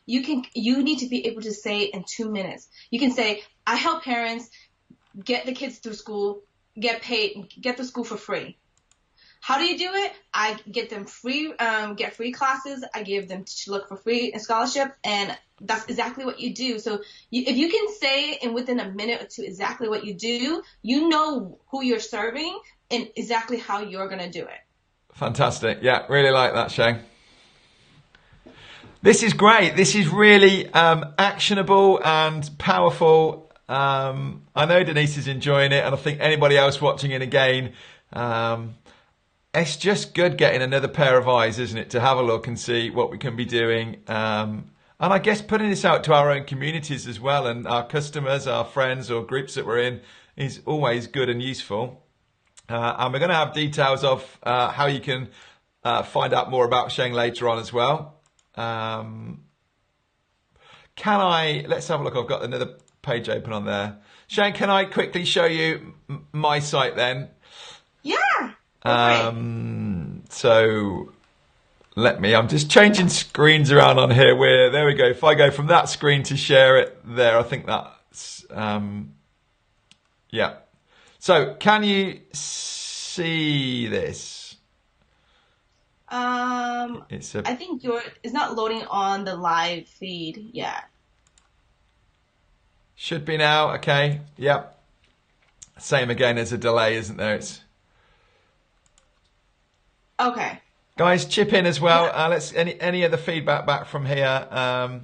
You need to be able to say in 2 minutes. You can say, I help parents get the kids through school, get paid, get to school for free. How do you do it? I get them free classes. I give them to look for free scholarship, and that's exactly what you do. So if you can say in within a minute or two exactly what you do, you know who you're serving and exactly how you're going to do it. Fantastic. Yeah, really like that, Sheng. This is great. This is really actionable and powerful. I know Denise is enjoying it, and I think anybody else watching it again, it's just good getting another pair of eyes, isn't it, to have a look and see what we can be doing. And I guess putting this out to our own communities as well, and our customers, our friends or groups that we're in, is always good and useful. And we're going to have details of how you can find out more about Sheng later on as well. Let's have a look. I've got another page open on there. Sheng, can I quickly show you my site then? Yeah. So I'm just changing screens around on here. There we go. If I go from that screen to share it there, I think that's, yeah. So can you see this? I think it's not loading on the live feed yet. Should be now. Okay. Yep. Same again, as a delay, isn't there? It's okay. Guys, chip in as well. Let's any other feedback back from here.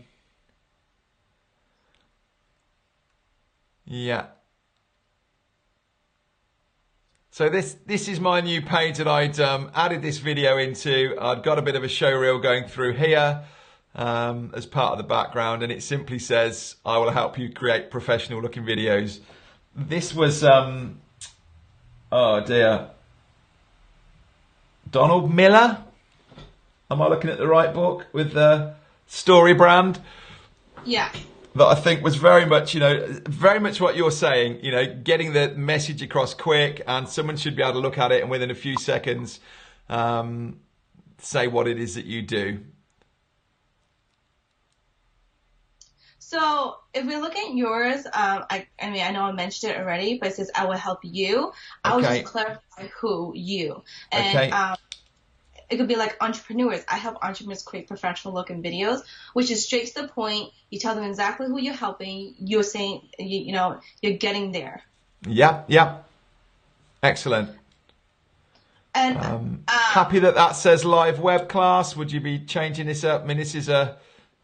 Yeah. So this is my new page that I'd added this video into. I'd got a bit of a show reel going through here. as part of the background, and it simply says, "I will help you create professional-looking videos." This was, oh dear, Donald Miller. Am I looking at the right book with the Story Brand? Yeah. That I think was very much, very much what you're saying, getting the message across quick, and someone should be able to look at it and within a few seconds say what it is that you do. So if we look at yours, I mean, I know I mentioned it already, but it says, "I will help you." I will just clarify who you. And it could be like entrepreneurs. I help entrepreneurs create professional looking videos, which is straight to the point. You tell them exactly who you're helping. You're saying, you're getting there. Yeah. Excellent. And happy that says live web class. Would you be changing this up? I mean, this is a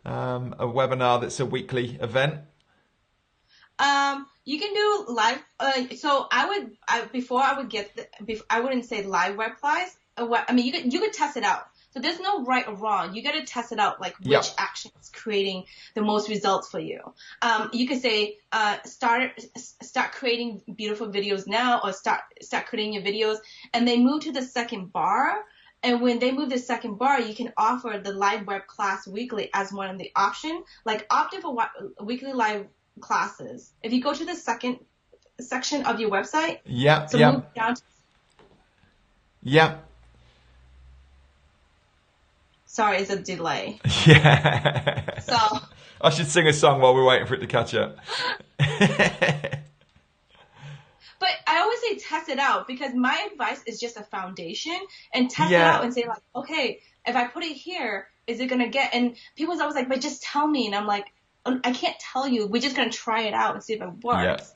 webinar that's a weekly event. You can do live. So before I wouldn't say live web class. I mean, you could test it out. So there's no right or wrong. You got to test it out, like which action is creating the most results for you. You could say start creating beautiful videos now, or start creating your videos, and they move to the second bar. And when they move the second bar, you can offer the live web class weekly as one of the option. Like opt in for weekly live classes. If you go to the second section of your website, move down to Sorry, it's a delay. Yeah. So I should sing a song while we're waiting for it to catch up. But I always say test it out, because my advice is just a foundation, and test it out and say like, okay, if I put it here, is it gonna get? And people's always like, but just tell me, and I'm like, I can't tell you. We're just gonna try it out and see if it works.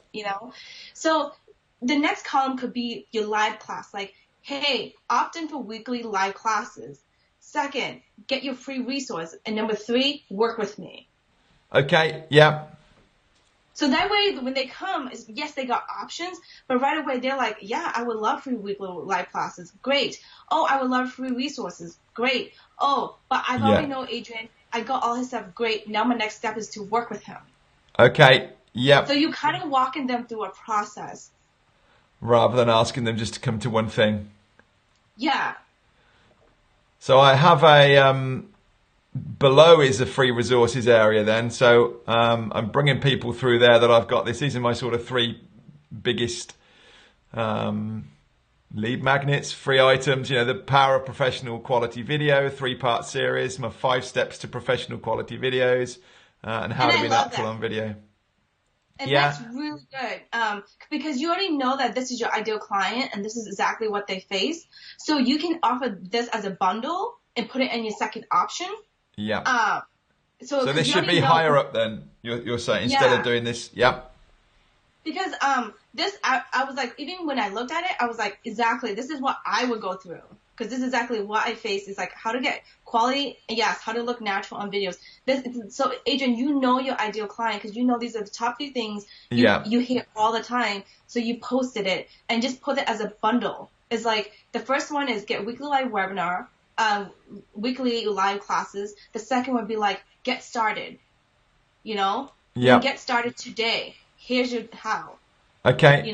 So the next column could be your live class, like, hey, opt in for weekly live classes. Second, get your free resource. And number 3, work with me. Okay, yeah. So that way, when they come, yes, they got options, but right away they're like, yeah, I would love free weekly live classes. Great. Oh, I would love free resources. Great. Oh, but I already know Adrian. I got all his stuff. Great. Now my next step is to work with him. Okay, yeah. So you kind of walking them through a process. Rather than asking them just to come to one thing. Yeah. So I have below is a free resources area then. So I'm bringing people through there that I've got this. These are my sort of 3 biggest lead magnets, free items. The power of professional quality video, 3-part series, my 5 steps to professional quality videos, and how to be natural on video. And that's really good, because you already know that this is your ideal client and this is exactly what they face. So you can offer this as a bundle and put it in your second option. Yeah. So this should be higher up then, you're saying, instead of doing this. Yeah. Because this, I was like, even when I looked at it, I was like, exactly, this is what I would go through. Because this is exactly what I face. Is like how to get quality, yes, how to look natural on videos. So Adrian, you know your ideal client, because you know these are the top 3 things you hear all the time. So you posted it and just put it as a bundle. It's like the first one is get weekly live webinar, weekly live classes. The second would be like get started. Get started today. Here's your how. Okay.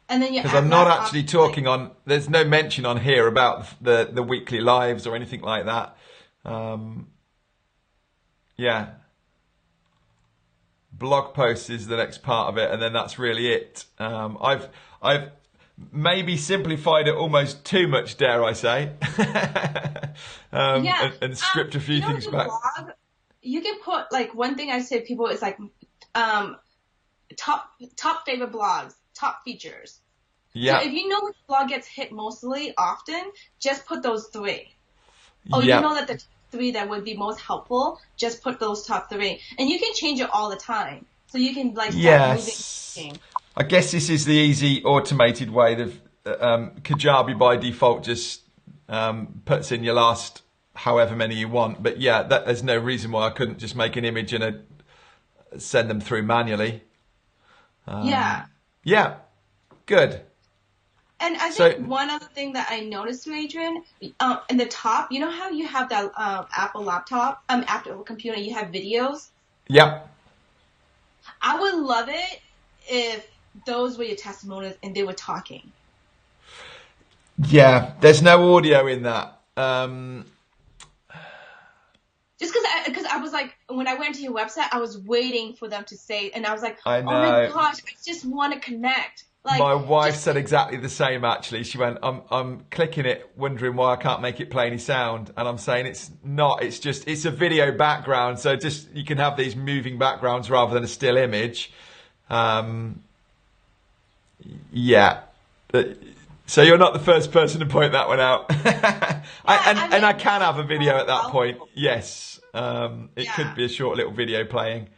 And then because I'm not actually talking on. There's no mention on here about the weekly lives or anything like that. Blog posts is the next part of it, and then that's really it. I've maybe simplified it almost too much, dare I say, and stripped a few things back. Blog, you can put like one thing I say to people is like top favorite blogs. Top features. Yeah. So if you know which blog gets hit mostly often, just put those 3. Oh, you know that the 3 that would be most helpful, just put those top 3. And you can change it all the time. So you can like start moving. I guess this is the easy automated way that Kajabi by default just puts in your last however many you want. But there's no reason why I couldn't just make an image and send them through manually. Yeah, good. And I think one other thing that I noticed too, Adrian, in the top, you know how you have that Apple laptop, Apple computer, you have videos? Yep. I would love it if those were your testimonials and they were talking. Yeah, there's no audio in that. Just because I was like, when I went to your website, I was waiting for them to say, and I was like, I know. oh my gosh, I just want to connect. Like, my wife said exactly the same, actually. She went, I'm clicking it, wondering why I can't make it play any sound. And I'm saying it's not, it's a video background. So just, you can have these moving backgrounds rather than a still image. Yeah. So you're not the first person to point that one out. I can have a video at that point. Yes. It could be a short little video playing.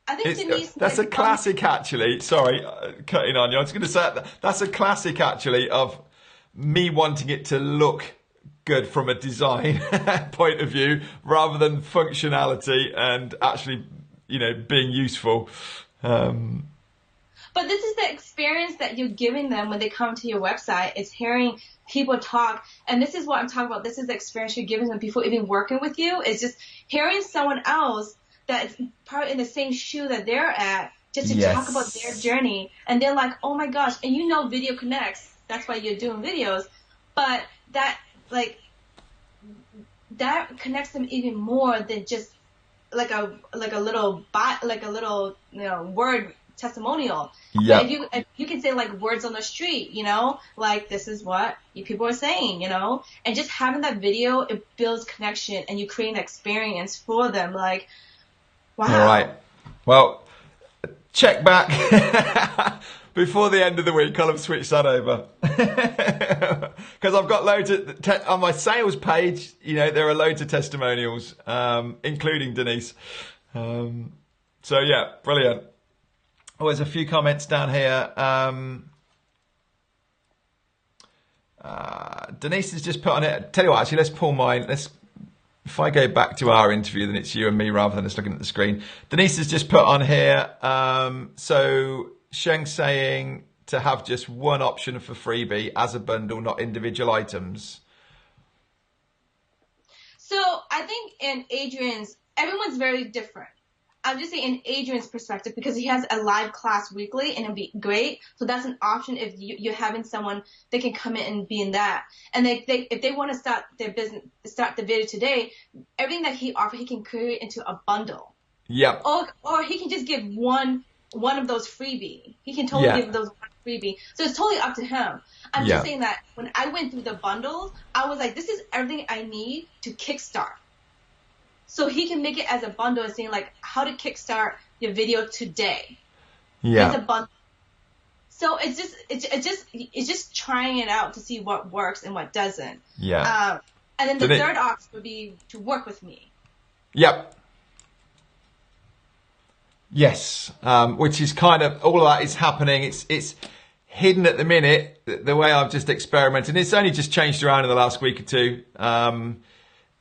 I think Denise. That's a classic, actually. Sorry, cutting on you. I was going to say that's a classic, actually, of me wanting it to look good from a design point of view, rather than functionality and actually, being useful. But this is the experience that you're giving them when they come to your website. It's hearing people talk, and this is what I'm talking about. This is the experience you're giving them before even working with you. It's just hearing someone else that's probably in the same shoe that they're at, just to talk about their journey. And they're like, oh my gosh, and video connects. That's why you're doing videos. But that connects them even more than just like a little word testimonial. Yeah. If you can say like words on the street, like this is what people are saying, and just having that video, it builds connection and you create an experience for them. Like, wow. All right. Well, check back before the end of the week. I'll have switched that over because I've got loads on my sales page. There are loads of testimonials, including Denise. So yeah, brilliant. Oh, there's a few comments down here. Denise has just put on it. Tell you what, actually, let's pull mine. If I go back to our interview, then it's you and me rather than us looking at the screen. Denise has just put on here. So Sheng saying to have just one option for freebie as a bundle, not individual items. So I think in Adrian's, everyone's very different. I'm just saying in Adrian's perspective, because he has a live class weekly and it'd be great. So that's an option if you're having someone that can come in and be in that. And if they want to start their business, start the video today, everything that he offers, he can create into a bundle. Yeah. Or he can just give one of those freebie. He can totally give those one freebie. So it's totally up to him. I'm just saying that when I went through the bundles, I was like, this is everything I need to kickstart. So he can make it as a bundle and saying like how to kickstart your video today. Yeah. As a bundle. So it's just trying it out to see what works and what doesn't. Yeah. And then the third option would be to work with me. Yep. Yes. Which is kind of all of that is happening. It's hidden at the minute. The way I've just experimented. It's only just changed around in the last week or two.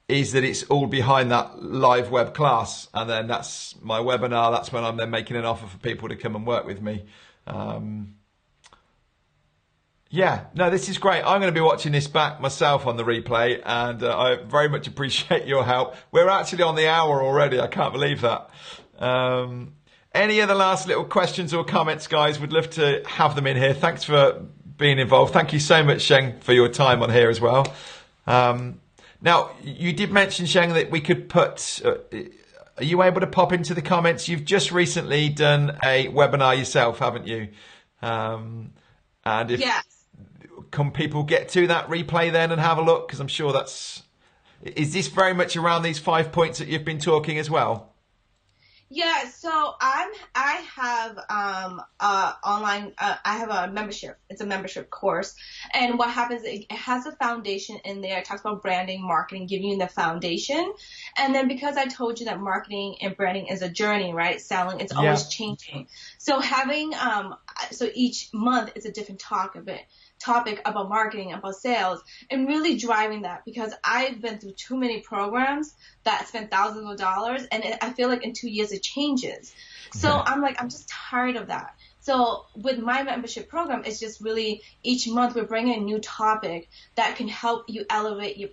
Is that it's all behind that live web class, and then that's my webinar. That's when I'm then making an offer for people to come and work with me. This is great. I'm going to be watching this back myself on the replay, and I very much appreciate your help. We're actually on the hour already. I can't believe that. Any other last little questions or comments, guys? Would love to have them in here. Thanks for being involved. Thank you so much, Sheng, for your time on here as well. Now, you did mention, Sheng, that we could put... are you able to pop into the comments? You've just recently done a webinar yourself, haven't you? And Yes. Can people get to that replay then and have a look? Because I'm sure that's... Is this very much around these 5 points that you've been talking as well? Yeah, so I have online. I have a membership. It's a membership course, and what happens? It has a foundation in there. It talks about branding, marketing, giving you the foundation, and then because I told you that marketing and branding is a journey, right? Selling, it's always changing. So having so each month is a different talk of it. topic about marketing, about sales, and really driving that, because I've been through too many programs that spend thousands of dollars, and I feel like in 2 years it changes. So I'm like, I'm just tired of that. So with my membership program, it's just really each month we're bringing a new topic that can help you elevate your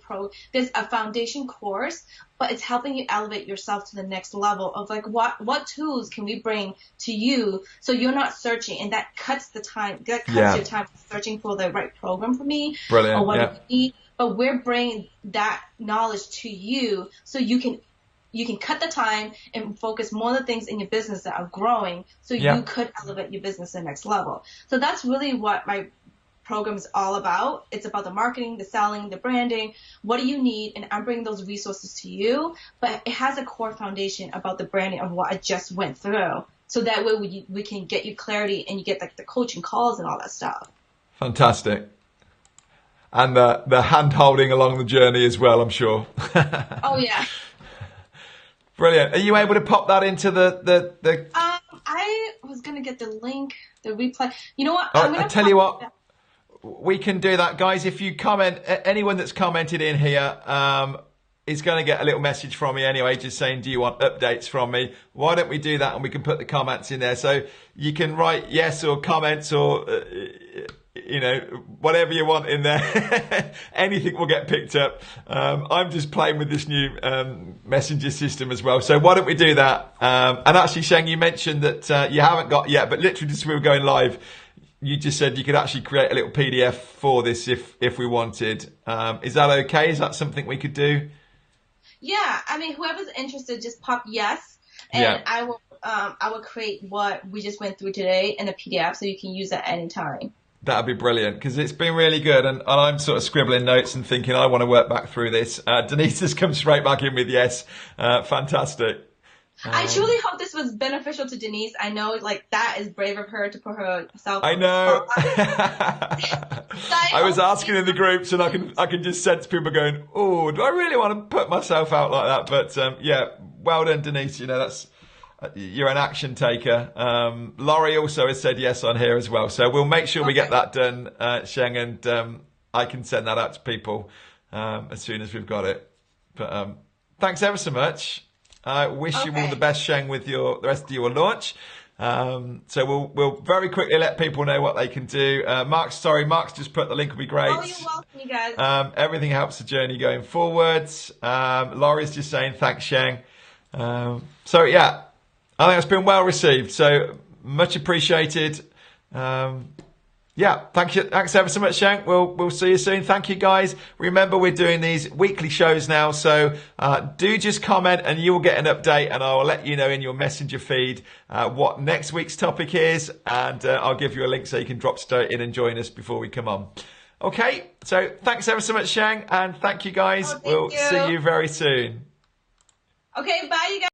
There's a foundation course, but it's helping you elevate yourself to the next level of like what tools can we bring to you so you're not searching, and that cuts the time. That cuts your time searching for the right program for me. Brilliant. Or what you need. But we're bringing that knowledge to you so you can cut the time and focus more on the things in your business that are growing, so you could elevate your business to the next level. So that's really what my program is all about. It's about the marketing, the selling, the branding. What do you need? And I'm bringing those resources to you, but it has a core foundation about the branding of what I just went through. So that way we can get you clarity, and you get like the coaching calls and all that stuff. Fantastic. And the hand holding along the journey as well, I'm sure. Oh yeah. Brilliant. Are you able to pop that into the? I was gonna get the link, the replay. You know what? I tell you what, we can do that, guys. If you comment, anyone that's commented in here is going to get a little message from me anyway, just saying, do you want updates from me? Why don't we do that, and we can put the comments in there, so you can write yes or comments or. Whatever you want in there. Anything will get picked up. I'm just playing with this new messenger system as well. So why don't we do that? And actually, Sheng, you mentioned that you haven't got yet, but literally just as we were going live, you just said you could actually create a little PDF for this if we wanted. Is that okay? Is that something we could do? Yeah, I mean, whoever's interested, just pop yes, and I will create what we just went through today in a PDF, so you can use it anytime. That'd be brilliant, because it's been really good, and I'm sort of scribbling notes and thinking I want to work back through this. Denise has come straight back in with yes. Fantastic. I truly hope this was beneficial to Denise. I know, like, that is brave of her to put herself. I know. I was asking in the groups, and I can just sense people going, "Oh, do I really want to put myself out like that?" But well done, Denise. You're an action taker. Laurie also has said yes on here as well. So we'll make sure we get that done, Sheng, and I can send that out to people as soon as we've got it. But thanks ever so much. I wish you all the best, Sheng, with the rest of your launch. So we'll very quickly let people know what they can do. Mark's just put the link, will be great. Oh, you're welcome, you guys. Everything helps the journey going forwards. Laurie's just saying thanks, Sheng. I think it's been well received, so much appreciated. Thanks ever so much, Sheng. We'll see you soon. Thank you, guys. Remember, we're doing these weekly shows now, so do just comment and you will get an update, and I will let you know in your messenger feed what next week's topic is, and I'll give you a link so you can drop straight in and join us before we come on. Okay, so thanks ever so much, Sheng, and thank you, guys. We'll see you very soon. Okay, bye, you guys.